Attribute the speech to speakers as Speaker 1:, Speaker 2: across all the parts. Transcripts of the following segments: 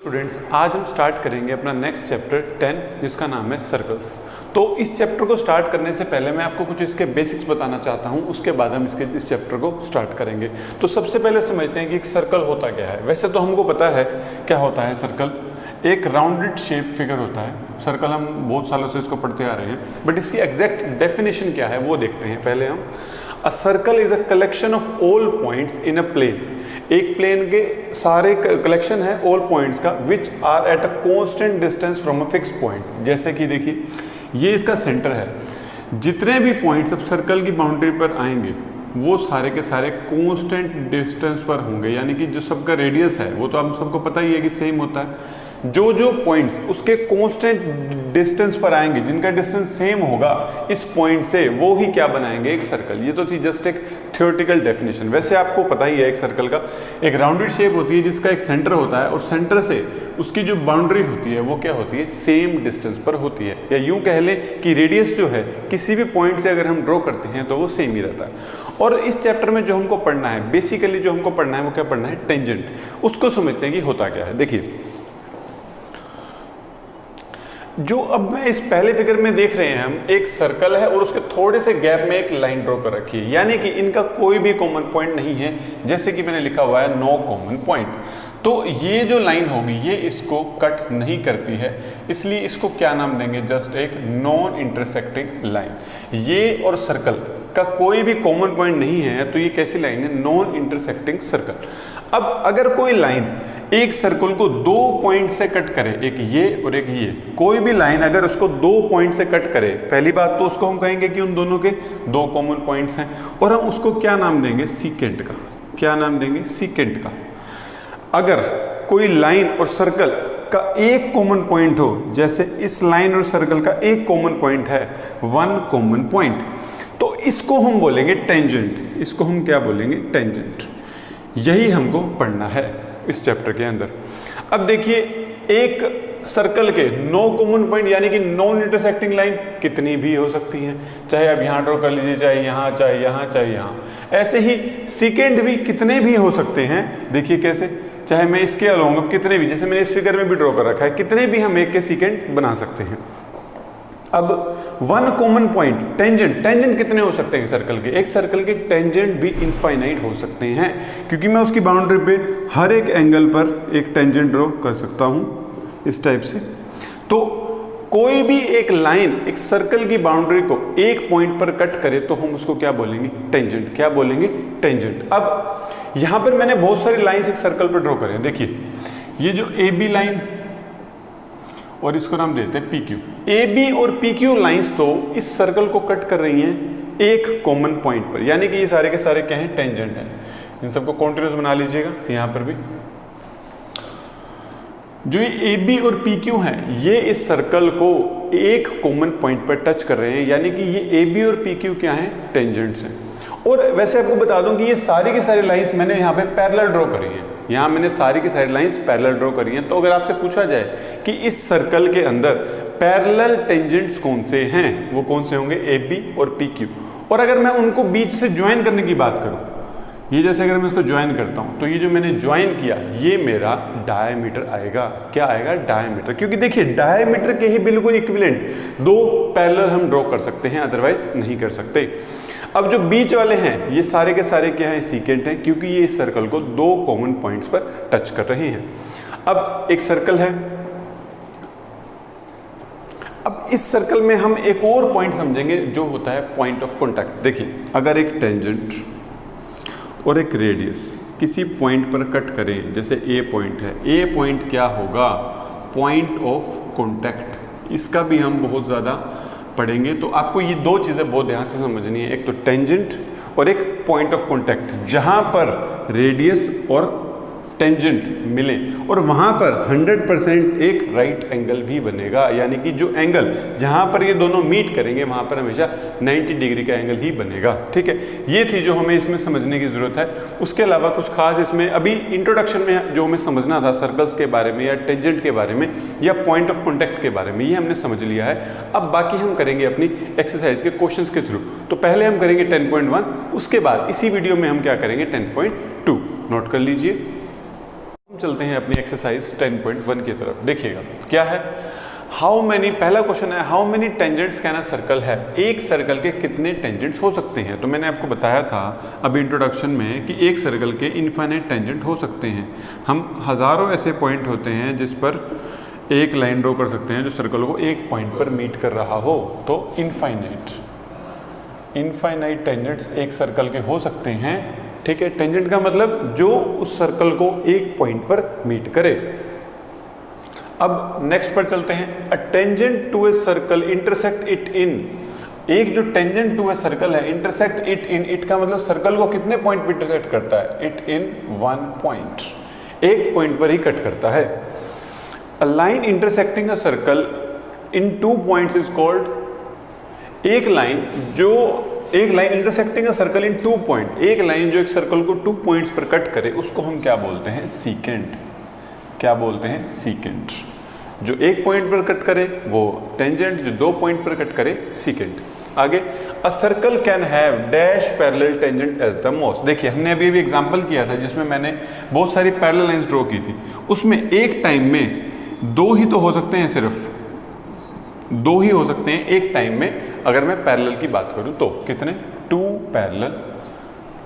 Speaker 1: Students, आज हम start करेंगे अपना नेक्स्ट चैप्टर 10 जिसका नाम है सर्कल्स। तो इस चैप्टर को स्टार्ट करने से पहले मैं आपको कुछ इसके बेसिक्स बताना चाहता हूं, उसके बाद हम इस चैप्टर को स्टार्ट करेंगे। तो सबसे पहले समझते हैं कि एक सर्कल होता क्या है। वैसे तो हमको पता है क्या होता है सर्कल, एक राउंडेड शेप फिगर होता है सर्कल। हम बहुत सालों से इसको पढ़ते आ रहे हैं, बट इसकी एग्जैक्ट डेफिनेशन क्या है वो देखते हैं पहले हम। A circle is a collection of all points in a plane. एक प्लेन के सारे कलेक्शन है ऑल पॉइंट्स का, which are at a constant distance from a fix point. जैसे कि देखिए ये इसका सेंटर है, जितने भी पॉइंट्स अब सर्कल की बाउंड्री पर आएंगे वो सारे के सारे कांस्टेंट डिस्टेंस पर होंगे, यानी कि जो सबका रेडियस है वो तो हम सबको पता ही है कि सेम होता है। जो जो पॉइंट्स उसके कांस्टेंट डिस्टेंस पर आएंगे, जिनका डिस्टेंस सेम होगा इस पॉइंट से, वो ही क्या बनाएंगे, एक सर्कल। ये तो थी जस्ट एक थ्योरेटिकल डेफिनेशन। वैसे आपको पता ही है एक सर्कल का एक राउंडेड शेप होती है जिसका एक सेंटर होता है, और सेंटर से उसकी जो बाउंड्री होती है वो क्या होती है, सेम डिस्टेंस पर होती है। या यूं कह लें कि रेडियस जो है किसी भी पॉइंट से अगर हम ड्रॉ करते हैं तो वो सेम ही रहता है। और इस चैप्टर में जो हमको पढ़ना है, बेसिकली जो हमको पढ़ना है वो क्या पढ़ना है, टेंजेंट। उसको समझते हैं कि होता क्या है। देखिए जो अब मैं इस पहले फिगर में देख रहे हैं हम, एक सर्कल है और उसके थोड़े से गैप में एक लाइन ड्रॉ कर रखी है, यानी कि इनका कोई भी कॉमन पॉइंट नहीं है। जैसे कि मैंने लिखा हुआ है नो कॉमन पॉइंट। तो ये जो लाइन होगी ये इसको कट नहीं करती है, इसलिए इसको क्या नाम देंगे, जस्ट एक नॉन इंटरसेक्टिंग लाइन। ये और सर्कल का कोई भी कॉमन पॉइंट नहीं है, तो ये कैसी लाइन है, नॉन इंटरसेक्टिंग सर्कल। अब अगर कोई लाइन एक सर्कल को दो पॉइंट से कट करे, एक ये और एक ये, कोई भी लाइन अगर उसको दो पॉइंट से कट करे, पहली बात तो उसको हम कहेंगे कि उन दोनों के दो कॉमन पॉइंट्स हैं, और हम उसको क्या नाम देंगे, सीकेंट का। क्या नाम देंगे, सीकेंट का। अगर कोई लाइन और सर्कल का एक कॉमन पॉइंट हो, जैसे इस लाइन और सर्कल का एक कॉमन पॉइंट है, वन कॉमन पॉइंट, तो इसको हम बोलेंगे टेंजेंट। इसको हम क्या बोलेंगे, टेंजेंट। यही हमको पढ़ना है इस चैप्टर के अंदर। अब देखिए एक सर्कल के नो कॉमन पॉइंट यानी कि नॉन इंटरसेक्टिंग लाइन कितनी भी हो सकती हैं, चाहे आप यहाँ ड्रॉ कर लीजिए, चाहे यहाँ, चाहे यहाँ, चाहे यहाँ। ऐसे ही सीकेंट भी कितने भी हो सकते हैं। देखिए कैसे, चाहे मैं इसके अलोंग कितने भी, जैसे मैंने इस फिगर में भी ड्रॉ कर रखा है, कितने भी हम एक के सीकेंट बना सकते हैं। अब one common point tangent, tangent कितने हो सकते हैं सर्कल के, एक सर्कल के टेंजेंट भी इनफाइनाइट हो सकते हैं, क्योंकि मैं उसकी बाउंड्री पे हर एक एंगल पर एक टेंजेंट ड्रॉ कर सकता हूं इस टाइप से। तो कोई भी एक लाइन एक सर्कल की बाउंड्री को एक पॉइंट पर कट करे तो हम उसको क्या बोलेंगे, टेंजेंट। क्या बोलेंगे, टेंजेंट। अब यहां पर मैंने बहुत सारी लाइंस एक सर्कल पर ड्रॉ करें। देखिए ये जो ए बी लाइन, और इसको नाम देते हैं PQ। AB और PQ लाइंस तो इस सर्कल को कट कर रही हैं एक कॉमन पॉइंट पर, यानी कि ये सारे के सारे क्या हैं, टेंजेंट हैं। इन सबको कॉन्टिन्यूस बना लीजिएगा। यहाँ पर भी जो ये AB और PQ हैं, ये इस सर्कल को एक कॉमन पॉइंट पर टच कर रहे हैं, यानी कि ये AB और PQ क्या हैं, टेंजेंट्स हैं। और वैसे आपको बता दूं कि ये सारी की सारी लाइंस मैंने यहाँ पे पैरेलल ड्रॉ करी हैं। यहाँ मैंने सारी की सारी लाइंस पैरेलल ड्रॉ करी हैं। तो अगर आपसे पूछा जाए कि इस सर्कल के अंदर पैरेलल टेंजेंट्स कौन से हैं, वो कौन से होंगे, AB और PQ। और अगर मैं उनको बीच से ज्वाइन करने की बात करूँ, ये जैसे अगर मैं इसको ज्वाइन करता हूँ, तो ये जो मैंने ज्वाइन किया ये मेरा डायमीटर आएगा। क्या आएगा, डायमीटर। क्योंकि देखिए डायमीटर के ही बिल्कुल इक्विवेलेंट दो पैरेलल हम ड्रॉ कर सकते हैं, अदरवाइज नहीं कर सकते। अब जो बीच वाले हैं ये सारे के सारे क्या हैं, सीकेंट हैं, क्योंकि ये इस सर्कल को दो कॉमन पॉइंट्स पर टच कर रहे हैं। अब एक सर्कल है, अब इस सर्कल में हम एक और पॉइंट समझेंगे जो होता है पॉइंट ऑफ कॉन्टैक्ट। देखिए अगर एक टेंजेंट और एक रेडियस किसी पॉइंट पर कट करें, जैसे ए पॉइंट है, ए पॉइंट क्या होगा, पॉइंट ऑफ कॉन्टैक्ट। इसका भी हम बहुत ज़्यादा पढ़ेंगे, तो आपको ये दो चीज़ें बहुत ध्यान से समझनी है, एक तो टेंजेंट और एक पॉइंट ऑफ कॉन्टैक्ट, जहाँ पर रेडियस और टेंजेंट मिले और वहां पर 100% एक राइट एंगल भी बनेगा, यानी कि जो एंगल जहां पर ये दोनों मीट करेंगे वहां पर हमेशा 90 डिग्री का एंगल ही बनेगा। ठीक है, ये थी जो हमें इसमें समझने की जरूरत है। उसके अलावा कुछ खास इसमें अभी इंट्रोडक्शन में जो हमें समझना था सर्कल्स के बारे में या टेंजेंट के बारे में या पॉइंट ऑफ कॉन्टैक्ट के बारे में, ये हमने समझ लिया है। अब बाकी हम करेंगे अपनी एक्सरसाइज के क्वेश्चंस के थ्रू। तो पहले हम करेंगे 10.1, उसके बाद इसी वीडियो में हम क्या करेंगे 10.2। नोट कर लीजिए। चलते हैं अपनी एक्सरसाइज 10.1 की तरफ। देखिएगा क्या है, हाउ मेनी, पहला क्वेश्चन है how many tangents can a circle है, एक सर्कल के कितने टेंजेंट्स हो सकते हैं। तो मैंने आपको बताया था अभी इंट्रोडक्शन में कि एक सर्कल के इनफाइनाइट टेंजेंट हो सकते हैं। हम हज़ारों ऐसे पॉइंट होते हैं जिस पर एक लाइन ड्रॉ कर सकते हैं जो सर्कल को एक पॉइंट पर मीट कर रहा हो। तो इनफाइनाइट टेंजेंट्स एक सर्कल के हो सकते हैं। ठीक है, टेंजेंट का मतलब जो उस सर्कल को एक पॉइंट पर मीट करे। अब नेक्स्ट पर चलते हैं, a tangent to a circle intersect it in, एक जो टेंजेंट टू ए सर्कल है इंटरसेक्ट इट इन, इट का मतलब सर्कल को कितने पॉइंट पर इंटरसेक्ट करता है, इट इन 1 पॉइंट, एक पॉइंट पर ही कट करता है। A line intersecting a circle in 2 points is called, एक line intersecting a circle in 2 point, एक लाइन जो एक सर्कल को 2 पॉइंट्स पर कट करे उसको हम क्या बोलते हैं, सीकेंट। क्या बोलते हैं, सीकेंट। जो एक पॉइंट पर कट करे वो टेंजेंट, जो 2 पॉइंट पर कट करे सीकेंट। आगे, a circle can have dash parallel tangent at the most. देखिए हमने अभी भी एग्जांपल किया था जिसमें मैंने बहुत सारी पैरेलल लाइंस ड्रॉ की थी, उसमें एक टाइम में 2 ही तो हो सकते हैं, सिर्फ 2 ही हो सकते हैं एक टाइम में। अगर मैं पैरेलल की बात करूं तो कितने, 2 parallel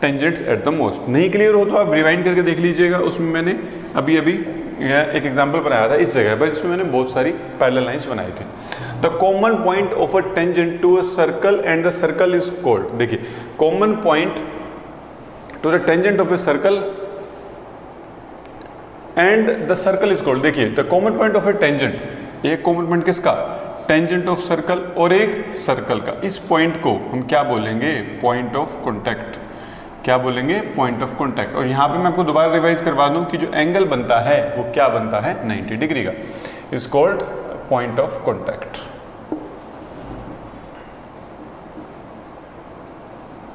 Speaker 1: tangents at the most. नहीं क्लियर हो तो आप रिवाइंड करके देख लीजिएगा, उसमें मैंने अभी एक एग्जांपल बनाया था इस जगह पर जिसमें मैंने बहुत सारी पैरेलल लाइंस बनाई थी। The common point of a tangent to a circle and the circle is called, देखिए common point to the tangent of a circle and the circle is called, देखिए the common point of a tangent, एक common point किसका, tangent of circle, और एक circle का, इस point को हम क्या बोलेंगे, पॉइंट ऑफ कॉन्टैक्ट। क्या बोलेंगे, पॉइंट ऑफ कॉन्टैक्ट। और यहाँ पे मैं आपको दोबारा रिवाइज करवा दूं कि जो एंगल बनता है वो क्या बनता है, 90 डिग्री का, is called point of contact.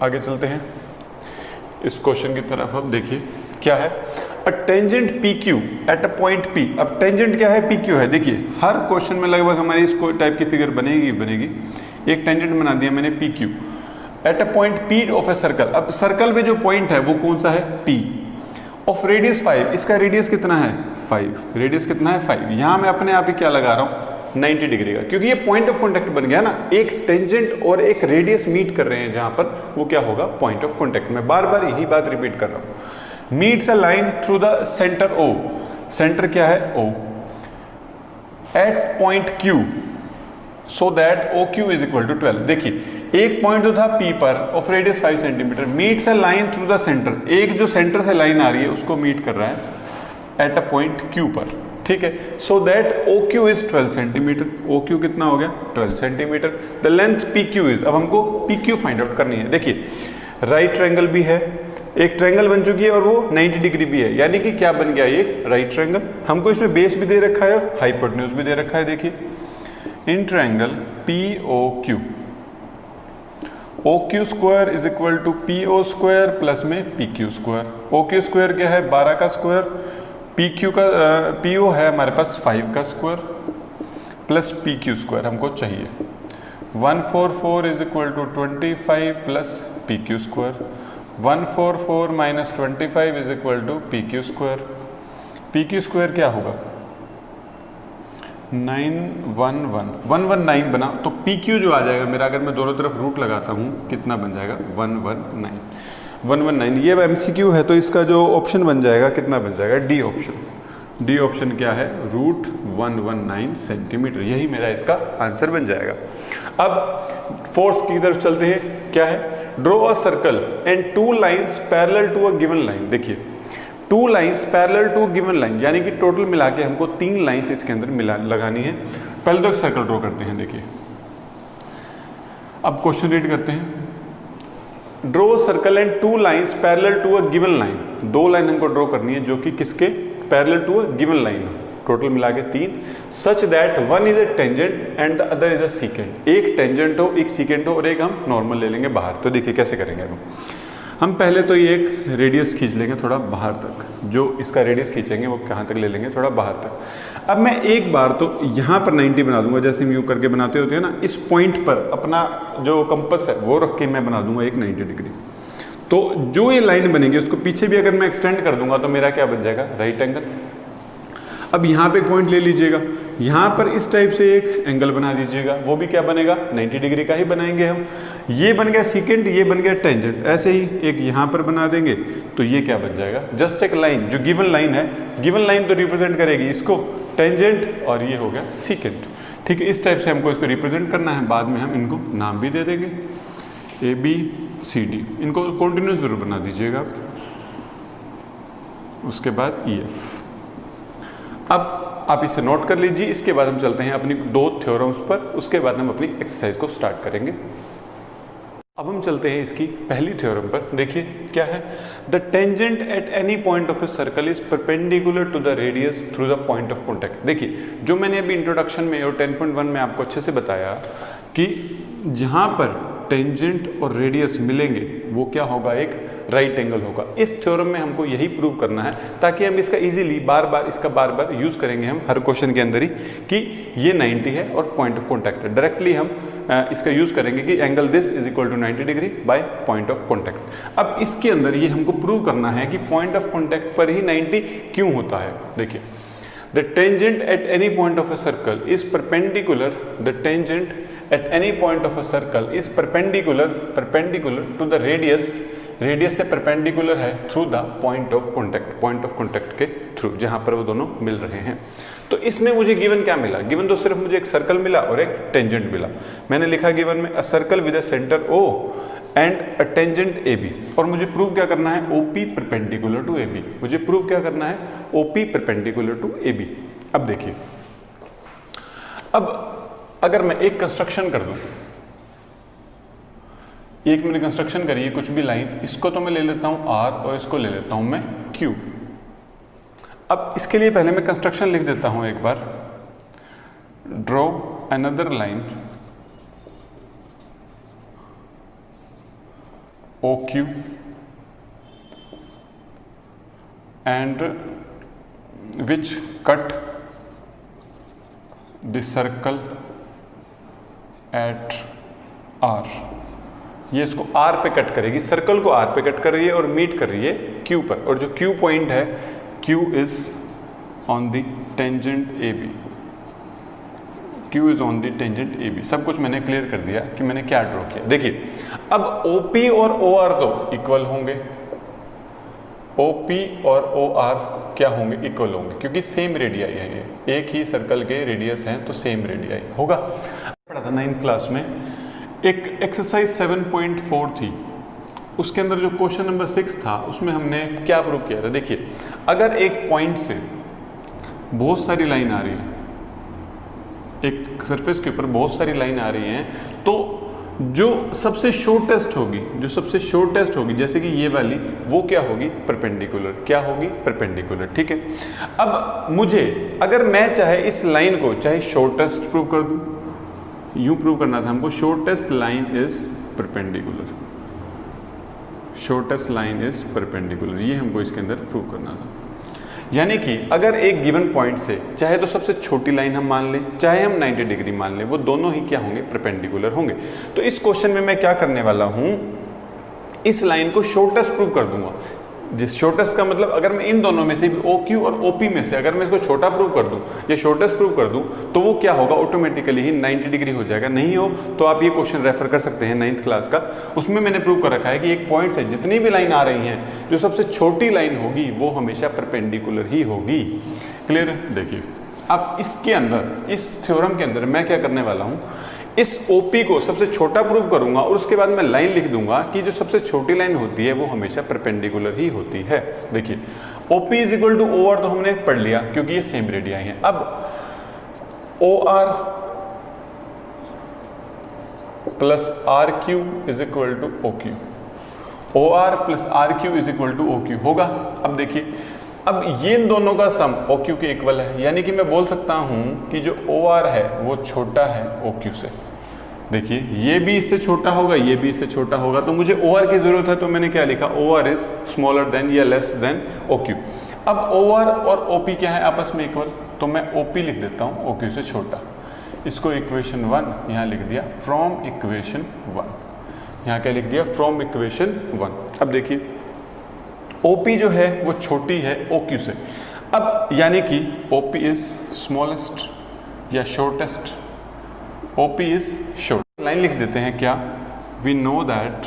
Speaker 1: आगे चलते हैं इस क्वेश्चन की तरफ। अब देखिए क्या है, a tangent PQ at a point P। अब टेंजेंट क्या है, PQ है। देखिए हर क्वेश्चन में लगभग हमारी इस टाइप की फिगर बनेगी। एक टेंजेंट बना दिया मैंने PQ at a point P of a circle. अब सर्कल में जो पॉइंट है वो कौन सा है, P, ऑफ रेडियस 5, इसका रेडियस कितना है 5, रेडियस कितना है 5। यहाँ मैं अपने आप ही क्या लगा रहा हूँ 90 डिग्री का, क्योंकि ये पॉइंट ऑफ कॉन्टैक्ट बन गया ना, एक टेंजेंट और एक रेडियस मीट कर रहे हैं जहां पर, वो क्या होगा, पॉइंट ऑफ कॉन्टैक्ट। मैं बार बार यही बात रिपीट कर रहा हूं। Meets a line through the centre O, centre क्या है O, at point Q so that OQ is equal to 12। देखिए एक पॉइंट जो था P पर of radius 5 centimetre, meets a line through the centre, एक जो सेंटर से लाइन आ रही है उसको मीट कर रहा है एट अ पॉइंट Q पर। ठीक है, सो that OQ is 12 centimetre. OQ कितना हो गया, 12 centimetre. The length PQ is, अब हमको PQ फाइंड आउट करनी है। देखिए राइट ट्रायंगल भी है, एक ट्रायंगल बन चुकी है और वो 90 डिग्री भी है, यानी कि क्या बन गया, एक राइट ट्रायंगल। हमको इसमें बेस भी दे रखा है और हाइपोटेन्यूज भी दे रखा है। देखिए in triangle POQ, OQ square is equal to PO square plus में PQ स्क्वायर। OQ स्क्वायर क्या है, 12 का स्क्वायर, PQ का PO है हमारे पास 5 का स्क्वायर प्लस PQ स्क्वायर हमको चाहिए। 144 is equal to 25 plus PQ square. 144 minus 25 is equal to PQ square. PQ square क्या होगा, 119 बना, तो PQ जो आ जाएगा मेरा, अगर मैं दोनों तरफ रूट लगाता हूँ कितना बन जाएगा, 119। ये MCQ है तो इसका जो ऑप्शन बन जाएगा कितना बन जाएगा, डी ऑप्शन। डी ऑप्शन क्या है, रूट 119 सेंटीमीटर, यही मेरा इसका आंसर बन जाएगा। अब फोर्थ की तरफ चलते हैं, क्या है, draw a circle and 2 lines parallel to a given line. देखिए 2 lines parallel to given line, यानी कि टोटल मिला के हमको 3 लाइंस इसके अंदर लगानी है। पहले तो एक सर्कल ड्रॉ करते हैं। देखिए अब क्वेश्चन रीड करते हैं। Draw circle and two lines parallel to a given line, दो लाइन हमको ड्रॉ करनी है जो कि किसके parallel to a given line, total मिला के 3, such that one is a tangent and the other is a secant, एक टेंजेंट हो एक सीकेंट हो और एक हम नॉर्मल ले लेंगे बाहर। तो देखिए कैसे करेंगे हम पहले तो ये एक रेडियस खींच लेंगे थोड़ा बाहर तक, जो इसका रेडियस खींचेंगे वो कहाँ तक ले लेंगे, थोड़ा बाहर तक। अब मैं एक बार तो यहाँ पर 90 बना दूंगा, जैसे हम यूँ करके बनाते होते हैं ना, इस पॉइंट पर अपना जो कंपास है वो रख के मैं बना दूंगा एक 90 डिग्री। तो जो ये लाइन बनेगी उसको पीछे भी अगर मैं एक्सटेंड कर दूंगा तो मेरा क्या बन जाएगा, राइट एंगल। अब यहाँ पे पॉइंट ले लीजिएगा, यहाँ पर इस टाइप से एक एंगल बना दीजिएगा, वो भी क्या बनेगा, 90 डिग्री का ही बनाएंगे हम। ये बन गया सीकेंट, ये बन गया टेंजेंट, ऐसे ही एक यहाँ पर बना देंगे तो ये क्या बन जाएगा, जस्ट एक लाइन, जो गिवन लाइन है, गिवन लाइन तो रिप्रेजेंट करेगी इसको, टेंजेंट, और ये हो गया सीकेंट। ठीक है, इस टाइप से हमको इसको रिप्रेजेंट करना है, बाद में हम इनको नाम भी दे देंगे ABCD, इनको कॉन्टिन्यूस जरूर बना दीजिएगा आप। उसके बाद EF। अब आप इसे नोट कर लीजिए, इसके बाद हम चलते हैं अपनी 2 थ्योरम्स पर, उसके बाद हम अपनी एक्सरसाइज को स्टार्ट करेंगे। अब हम चलते हैं इसकी पहली थ्योरम पर। देखिए क्या है, the tangent at any point of a circle is perpendicular to the radius through the point of contact. देखिए जो मैंने अभी इंट्रोडक्शन में और 10.1 में आपको अच्छे से बताया कि जहाँ पर टेंजेंट और रेडियस मिलेंगे वो क्या होगा, एक राइट एंगल होगा। इस थ्योरम में हमको यही प्रूव करना है ताकि हम इसका इजीली बार बार यूज करेंगे हम हर क्वेश्चन के अंदर ही कि ये 90 है और पॉइंट ऑफ कॉन्टैक्ट है। डायरेक्टली हम इसका यूज करेंगे कि angle this is equal to 90 degree by point of contact. अब इसके अंदर ये हमको प्रूव करना है कि पॉइंट ऑफ कॉन्टैक्ट पर ही 90 क्यों होता है। देखिए, the tangent at any point of a circle is perpendicular, the tangent at any point of a circle is perpendicular to the radius से परपेंडिकुलर है through the point of contact के through, जहां पर वो दोनों मिल रहे हैं। तो इसमें मुझे गिवन क्या मिला, गिवन तो सिर्फ मुझे एक सर्कल मिला और एक टेंजेंट मिला। मैंने लिखा गिवन में अ circle with a centre O and a tangent AB, और मुझे प्रूव क्या करना है, OP परपेंडिकुलर टू AB। मुझे प्रूव क्या करना है, OP परपेंडिकुलर टू AB। अब देखिए, अब अगर मैं एक कंस्ट्रक्शन कर दूं, एक मैंने कंस्ट्रक्शन करी है कुछ भी लाइन, इसको तो मैं ले लेता हूं R और इसको ले लेता हूं मैं Q। अब इसके लिए पहले मैं कंस्ट्रक्शन लिख देता हूं एक बार, draw another line OQ and which cut the circle at R। ये इसको R पे कट करेगी, सर्कल को R पे कट कर रही है और मीट कर रही है Q पर, और जो Q पॉइंट है, Q is on the tangent AB, Q is on the tangent AB। सब कुछ मैंने क्लियर कर दिया कि मैंने क्या ड्रॉ किया। देखिए अब OP और OR तो इक्वल होंगे, OP और OR क्या होंगे, इक्वल होंगे, क्योंकि सेम रेडियाई है, ये एक ही सर्कल के रेडियस हैं तो सेम रेडियाई होगा। पढ़ा था 9th क्लास में एक एक्सरसाइज 7.4 थी, उसके अंदर जो क्वेश्चन नंबर 6 था उसमें हमने क्या प्रूव किया था। देखिए अगर एक पॉइंट से बहुत सारी लाइन आ रही है, एक सरफेस के ऊपर बहुत सारी लाइन आ रही हैं, तो जो सबसे शॉर्टेस्ट होगी, जैसे कि ये वाली, वो क्या होगी, परपेंडिकुलर। ठीक है, अब मुझे अगर मैं चाहे इस लाइन को चाहे शॉर्टेस्ट प्रूव कर दूं, यूं प्रूव करना था हमको, शॉर्टेस्ट लाइन इज परपेंडिकुलर, ये हमको इसके अंदर प्रूव करना था। यानी कि अगर एक गिवन पॉइंट से चाहे तो सबसे छोटी लाइन हम मान लें, चाहे हम 90 डिग्री मान लें, वो दोनों ही क्या होंगे, परपेंडिकुलर होंगे। तो इस क्वेश्चन में मैं क्या करने वाला हूं, इस लाइन को शॉर्टेस्ट प्रूव कर दूंगा। जिस शॉर्टेस्ट का मतलब अगर मैं इन दोनों में से भी OQ और OP में से अगर मैं इसको छोटा प्रूव कर दूं या शॉर्टेस्ट प्रूव कर दूं, तो वो क्या होगा, ऑटोमेटिकली ही 90 डिग्री हो जाएगा। नहीं हो तो आप ये क्वेश्चन रेफर कर सकते हैं 9th क्लास का, उसमें मैंने प्रूव कर रखा है कि एक पॉइंट से जितनी भी लाइन आ रही हैं, जो सबसे छोटी लाइन होगी वो हमेशा परपेंडिकुलर ही होगी। क्लियर है। देखिए अब इसके अंदर, इस थ्योरम के अंदर मैं क्या करने वाला हूँ, इस OP को सबसे छोटा प्रूव करूंगा और उसके बाद मैं लाइन लिख दूंगा कि जो सबसे छोटी लाइन होती है वो hमेशा परपेंडिकुलर ही होती है। देखिए OP is equal to OR तो हमने पढ़ लिया क्योंकि ये सेम रेडियाई है। अब OR plus RQ is equal to OQ, O R plus R Q is equal to O Q होगा। अब देखिए, अब ये इन दोनों का सम ओ क्यू के इक्वल है, यानी कि मैं बोल सकता हूं कि जो ओ आर है वो छोटा है ओ क्यू से। देखिए ये भी इससे छोटा होगा, ये भी इससे छोटा होगा, तो मुझे ओ आर की जरूरत है, तो मैंने क्या लिखा, O R is smaller than या लेस देन ओ क्यू। अब ओ आर और ओ पी क्या है आपस में इक्वल, तो मैं ओ पी लिख देता हूँ ओ क्यू से छोटा। इसको इक्वेशन 1 यहाँ लिख दिया, फ्रॉम इक्वेशन 1। यहाँ क्या लिख दिया, फ्रॉम इक्वेशन 1। अब देखिए OP जो है वो छोटी है OQ से। अब यानी कि OP इज स्मॉलेस्ट या shortest, OP is short. Line लिख देते हैं क्या, we know that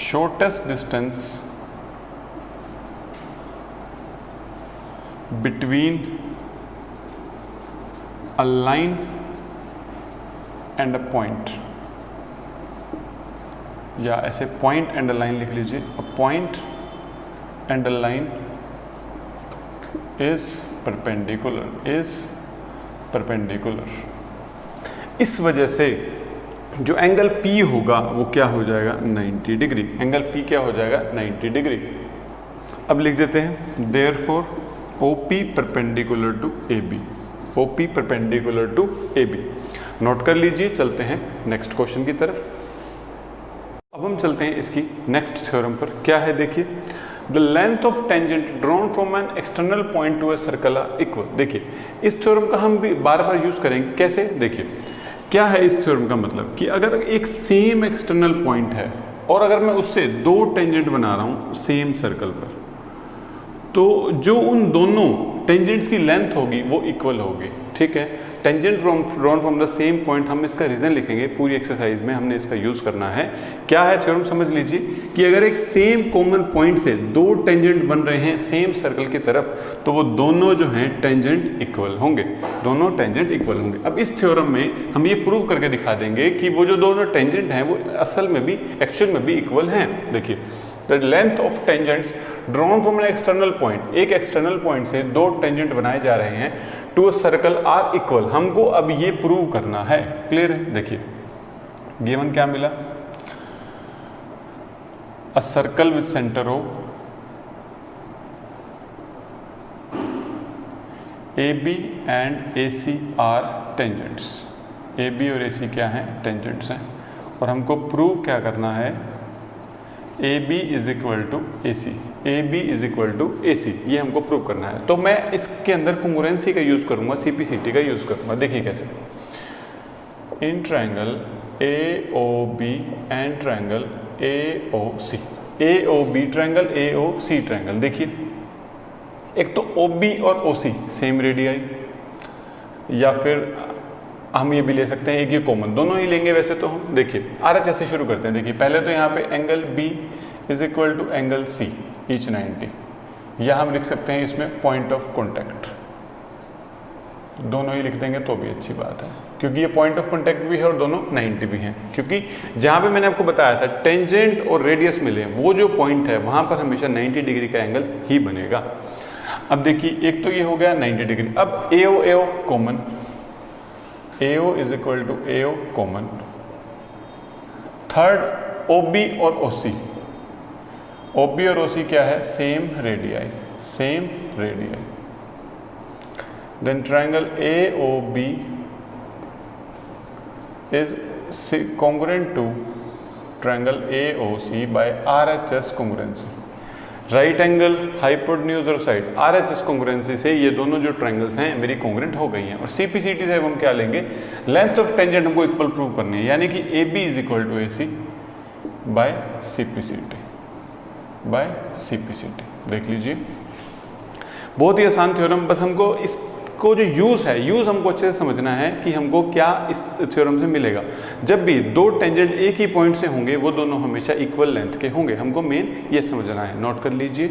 Speaker 1: shortest distance between a line and a point, या ऐसे पॉइंट एंड अ लाइन लिख लीजिए, a point and a line is perpendicular. इस वजह से जो एंगल P होगा वो क्या हो जाएगा, 90 डिग्री। एंगल P क्या हो जाएगा, 90 डिग्री। अब लिख देते हैं therefore OP perpendicular to AB, OP perpendicular to AB। Note कर लीजिए, चलते हैं नेक्स्ट क्वेश्चन की तरफ। अब हम चलते हैं इसकी नेक्स्ट थ्योरम पर। क्या है देखिए, the length of tangent drawn from an external point to a circle are equal. देखिए इस थ्योरम का हम भी बार बार यूज करेंगे। कैसे, देखिए क्या है इस थ्योरम का मतलब कि अगर एक सेम एक्सटर्नल पॉइंट है और अगर मैं उससे दो टेंजेंट बना रहा हूं सेम सर्कल पर, तो जो उन दोनों टेंजेंट्स की लेंथ होगी वो इक्वल होगी। ठीक है, tangent drawn from the same point, हम इसका रीजन लिखेंगे पूरी एक्सरसाइज में, हमने इसका यूज करना है। क्या है थ्योरम, समझ लीजिए कि अगर एक सेम कॉमन पॉइंट से दो टेंजेंट बन रहे हैं सेम सर्कल की तरफ, तो वो दोनों जो हैं टेंजेंट इक्वल होंगे, दोनों टेंजेंट इक्वल होंगे। अब इस थ्योरम में हम ये प्रूव करके दिखा देंगे कि वो जो दोनों टेंजेंट हैं वो असल में भी, एक्चुअल में भी इक्वल हैं। देखिए the length of tangents drawn from an external point, एक एक्सटर्नल पॉइंट से दो टेंजेंट बनाए जा रहे हैं to a circle are equal. हमको अब ये प्रूव करना है। क्लियर है, देखिए गिवन क्या मिला, a circle with centre O AB and AC are tangents. AB और AC क्या हैं, टेंजेंट्स हैं, और हमको प्रूव क्या करना है, AB is equal to AC, AB is equal to AC, ये हमको प्रूव करना है। तो मैं इसके अंदर कंग्रुएंसी का यूज करूंगा, CPCT का यूज करूंगा। देखिए कैसे, in triangle AOB and triangle AOC, AOB triangle AOC triangle. देखिए एक तो OB और OC सेम रेडियाई, या फिर हम ये भी ले सकते हैं एक ये कॉमन, दोनों ही लेंगे वैसे तो हम। देखिए RHS से शुरू करते हैं। देखिए पहले तो यहाँ पे angle B is equal to angle C each 90, या हम लिख सकते हैं इसमें पॉइंट ऑफ कॉन्टैक्ट, दोनों ही लिख देंगे तो भी अच्छी बात है, क्योंकि ये पॉइंट ऑफ कॉन्टैक्ट भी है और दोनों 90 भी हैं। क्योंकि जहाँ पे मैंने आपको बताया था टेंजेंट और रेडियस मिले, वो जो पॉइंट है वहाँ पर हमेशा 90 डिग्री का एंगल ही बनेगा। अब देखिए एक तो ये हो गया 90 डिग्री। अब AO common, AO is equal to AO common. Third OB और OC, OB और OC क्या है, same radii, same radii. Then triangle AOB is congruent to triangle AOC by RHS congruency. Right angle hypotenuse और side, RHS congruency से ये दोनों जो triangles हैं मेरी कॉन्ग्रुएंट हो गई हैं। और CPCT से हम क्या लेंगे, लेंथ ऑफ टेंजेंट हमको इक्वल प्रूव करनी है, यानी कि AB is equal to AC by CPCT। देख लीजिए बहुत ही आसान थ्योरम, बस हमको इसको जो यूज है, यूज हमको अच्छे से समझना है कि हमको क्या इस थ्योरम से मिलेगा। जब भी दो टेंजेंट एक ही पॉइंट से होंगे वो दोनों हमेशा इक्वल लेंथ के होंगे, हमको मेन ये समझना है। नोट कर लीजिए।